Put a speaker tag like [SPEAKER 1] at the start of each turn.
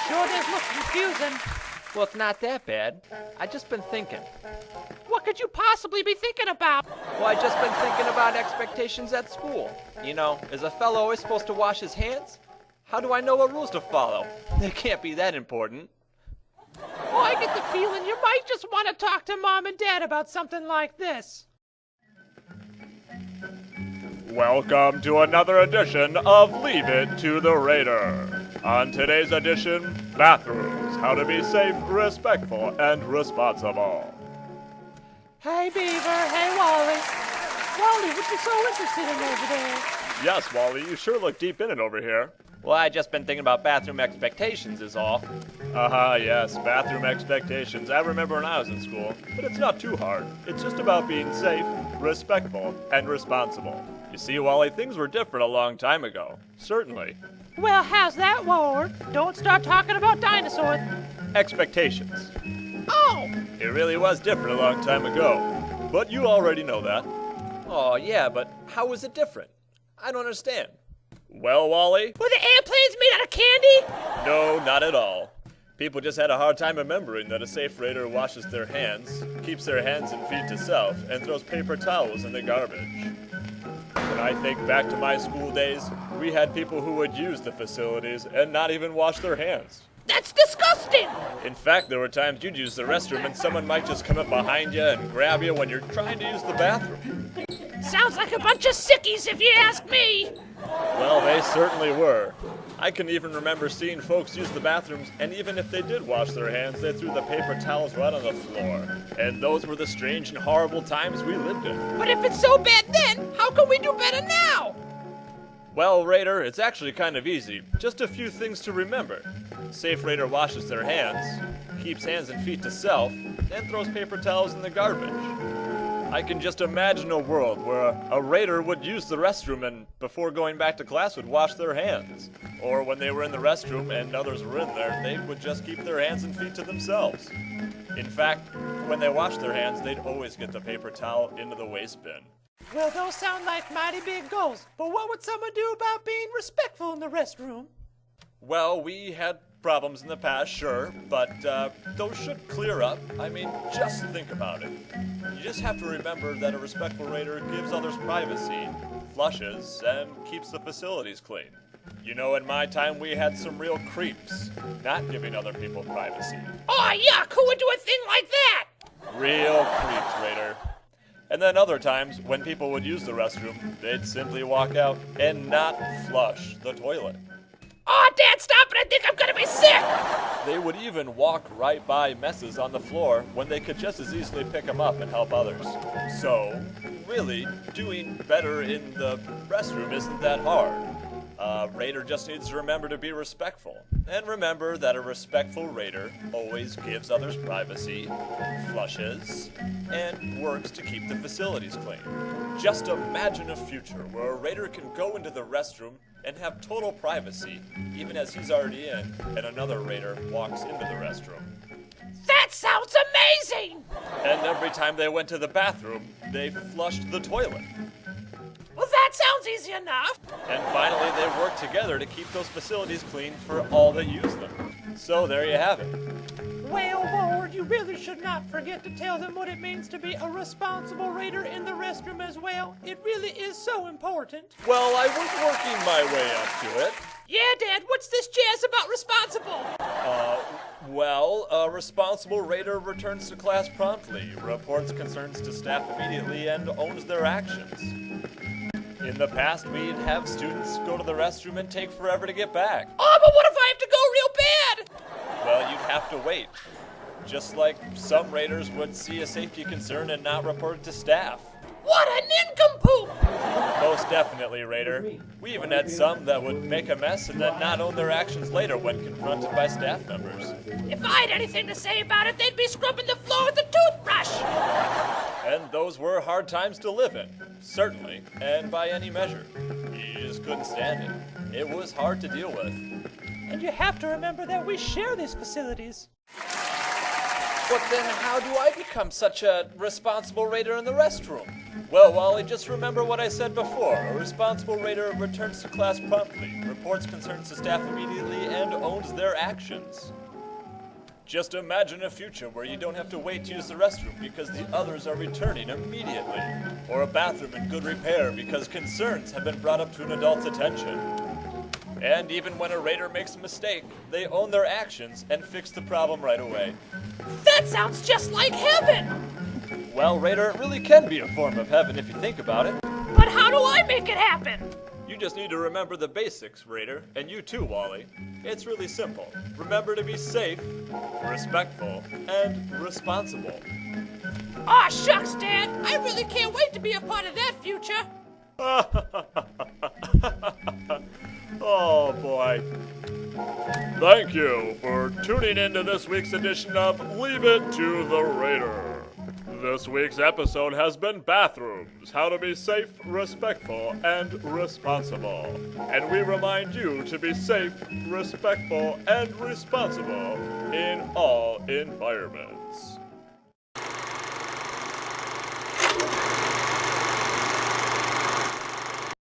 [SPEAKER 1] Sure does look confusing.
[SPEAKER 2] Well, it's not that bad. I just been thinking.
[SPEAKER 1] What could you possibly be thinking about?
[SPEAKER 2] Well, I just been thinking about expectations at school. You know, is a fellow always supposed to wash his hands? How do I know what rules to follow? They can't be that important.
[SPEAKER 1] Oh, I get the feeling you might just want to talk to Mom and Dad about something like this.
[SPEAKER 3] Welcome to another edition of Leave It to the Raider. On today's edition, bathrooms, how to be safe, respectful, and responsible.
[SPEAKER 1] Hey, Beaver. Hey, Wally. Wally, what you so interested in over there?
[SPEAKER 3] Yes, Wally, you sure look deep in it over here.
[SPEAKER 2] Well, I just been thinking about bathroom expectations is all.
[SPEAKER 3] Yes, bathroom expectations. I remember when I was in school, but it's not too hard. It's just about being safe, respectful, and responsible. You see, Wally, things were different a long time ago. Certainly.
[SPEAKER 1] Well, how's that, Ward? Don't start talking about dinosaurs.
[SPEAKER 3] Expectations.
[SPEAKER 1] Oh!
[SPEAKER 3] It really was different a long time ago. But you already know that.
[SPEAKER 2] Oh, yeah, but how was it different? I don't understand.
[SPEAKER 3] Well, Wally?
[SPEAKER 1] Were the airplanes made out of candy?
[SPEAKER 3] No, not at all. People just had a hard time remembering that a safe raider washes their hands, keeps their hands and feet to self, and throws paper towels in the garbage. When I think back to my school days, we had people who would use the facilities and not even wash their hands.
[SPEAKER 1] That's disgusting!
[SPEAKER 3] In fact, there were times you'd use the restroom and someone might just come up behind you and grab you when you're trying to use the bathroom.
[SPEAKER 1] Sounds like a bunch of sickies if you ask me.
[SPEAKER 3] Well, they certainly were. I can even remember seeing folks use the bathrooms, and even if they did wash their hands, they threw the paper towels right on the floor. And those were the strange and horrible times we lived in.
[SPEAKER 1] But if it's so bad then, how can we do better now?
[SPEAKER 3] Well, Raider, it's actually kind of easy. Just a few things to remember. Safe Raider washes their hands, keeps hands and feet to self, and throws paper towels in the garbage. I can just imagine a world where a raider would use the restroom and before going back to class would wash their hands. Or when they were in the restroom and others were in there, they would just keep their hands and feet to themselves. In fact, when they washed their hands, they'd always get the paper towel into the waste bin.
[SPEAKER 1] Well, those sound like mighty big goals, but what would someone do about being respectful in the restroom?
[SPEAKER 3] Well, we had problems in the past, sure, but those should clear up. I mean, just think about it. You just have to remember that a respectful raider gives others privacy, flushes, and keeps the facilities clean. You know, in my time, we had some real creeps, not giving other people privacy.
[SPEAKER 1] Oh, yuck! Who would do a thing like that?
[SPEAKER 3] Real creeps, Raider. And then other times, when people would use the restroom, they'd simply walk out and not flush the toilet.
[SPEAKER 1] Oh, Dad, stop it! I think I'm gonna be sick!
[SPEAKER 3] They would even walk right by messes on the floor when they could just as easily pick them up and help others. So, really, doing better in the restroom isn't that hard. Raider just needs to remember to be respectful. And remember that a respectful raider always gives others privacy, flushes, and works to keep the facilities clean. Just imagine a future where a raider can go into the restroom and have total privacy, even as he's already in, and another raider walks into the restroom.
[SPEAKER 1] That sounds amazing!
[SPEAKER 3] And every time they went to the bathroom, they flushed the toilet.
[SPEAKER 1] Well, that sounds easy enough.
[SPEAKER 3] And finally, they worked together to keep those facilities clean for all that use them. So there you have it.
[SPEAKER 1] Well, Ward, you really should not forget to tell them what it means to be a responsible raider in the restroom as well. It really is so important.
[SPEAKER 3] Well, I was working my way up to it.
[SPEAKER 1] Yeah, Dad, what's this jazz about responsible?
[SPEAKER 3] A responsible raider returns to class promptly, reports concerns to staff immediately, and owns their actions. In the past, we'd have students go to the restroom and take forever to get back.
[SPEAKER 1] Oh, but what if I have to go real bad?
[SPEAKER 3] Well, you'd have to wait. Just like some raiders would see a safety concern and not report it to staff.
[SPEAKER 1] What a nincompoop!
[SPEAKER 3] Most definitely, Raider. We even had some that would make a mess and then not own their actions later when confronted by staff members.
[SPEAKER 1] If I had anything to say about it, they'd be scrubbing the floor with a toothbrush.
[SPEAKER 3] And those were hard times to live in, certainly, and by any measure. You just couldn't stand it. It was hard to deal with.
[SPEAKER 1] And you have to remember that we share these facilities.
[SPEAKER 2] But then how do I become such a responsible raider in the restroom?
[SPEAKER 3] Well, Wally, just remember what I said before. A responsible raider returns to class promptly, reports concerns to staff immediately, and owns their actions. Just imagine a future where you don't have to wait to use the restroom because the others are returning immediately. Or a bathroom in good repair because concerns have been brought up to an adult's attention. And even when a raider makes a mistake, they own their actions and fix the problem right away.
[SPEAKER 1] That sounds just like heaven!
[SPEAKER 3] Well, Raider, it really can be a form of heaven if you think about it.
[SPEAKER 1] But how do I make it happen?
[SPEAKER 3] You just need to remember the basics, Raider, and you too, Wally. It's really simple. Remember to be safe, respectful, and responsible.
[SPEAKER 1] Aw, shucks, Dad! I really can't wait to be a part of that future!
[SPEAKER 3] Oh, boy. Thank you for tuning in to this week's edition of Leave It to the Raider. This week's episode has been Bathrooms, How to Be Safe, Respectful, and Responsible. And we remind you to be safe, respectful, and responsible in all environments.